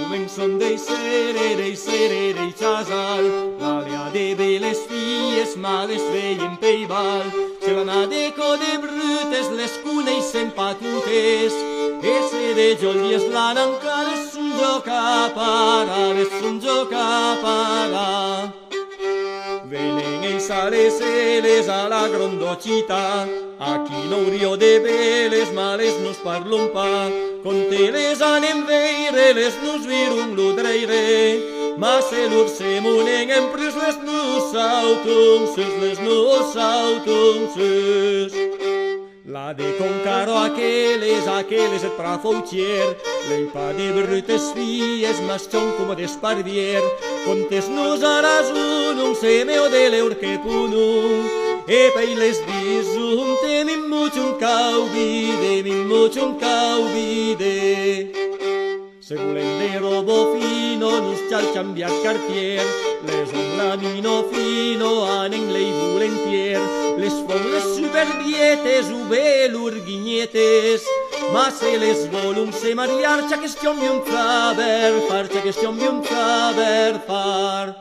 Començon d'ei casal, l'alea de belles filles males veien peibal. Se l'anade de brutes les coneixen patutes, e se de jolies l'an encara son joca para. Venen ells a les eles a la grondocita, aquí no hauríeu de veles males nos parlon pa. Con teles anem veire, les nos virum l'udreire, ma se lur se monen empres les nos autonses. La de concaro aqueles et prafouchier, lei pa de brutes filles, mas chon como despardier. Contes nos aras unum, se meo de leur que punum, e pei les disum, temim muchum cauvide. Se volem de robo fino, nos cal canviar cartier, les lamino fino, anen lei volentier, les foules superbietes, ube lurguignetes, ma se les volum se mariar, cha question bien saber far.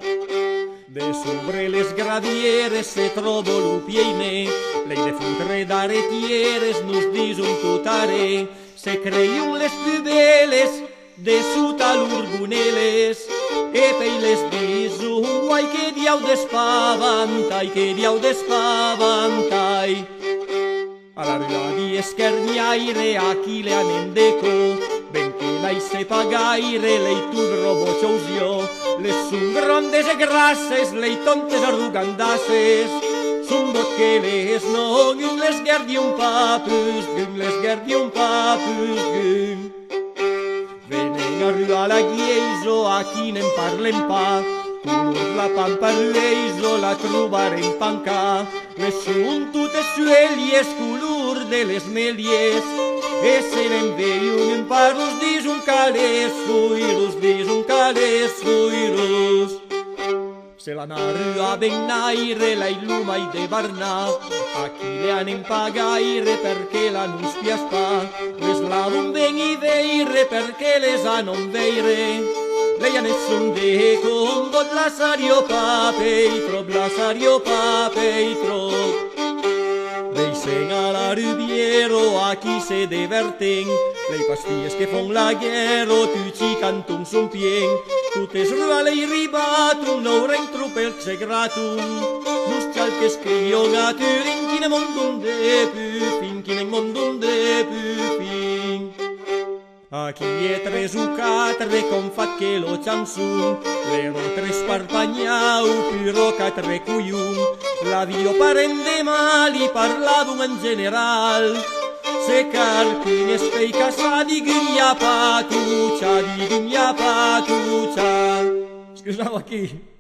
De sobre les gradieres se trobo l'upieine, lei de fontre d'aretieres nos disum tutare, se creium les pubeles, de suta l'urguneles, e pei les disum, guai que diau despavantai. A la rua di escherniaire, aquí le anem deco, ben que l'ai se pagaire, lei tu robo chousio, les sun grandes e grasses, lei tontes arrugandasses, sun bot que les non, les gardi un papus, gun. Venen a rua la ghieso, aquí n'en parlem pa, color la pampa reiso, la trobarem panca, les sun tutes suelies, color de les melies, e se n'en veiun en parlos disum cales fuirus. Se l'ana rua ben naire, la illumai de barna, aquí le anem pagaire perché la non spias pa, les lavum ben i veire perché les anon veire, lei anessun de con god lasario papei trop. Veisen a la rubiero, aquí se diverten, lei pastilles que fon la guerro, tuci cantum son pien, tutes rua lei ribatum, no rentru per se gratum, nus calques crion a turin, chine mondum de pupin. Aquí e tres u quatre, com fat que lo chansun, l'ero tres parpagnau, piro quatre cuium, la dio parende mali, parladum en general, se carpines pei casadi, gugna patuccia, Scusavo aquí.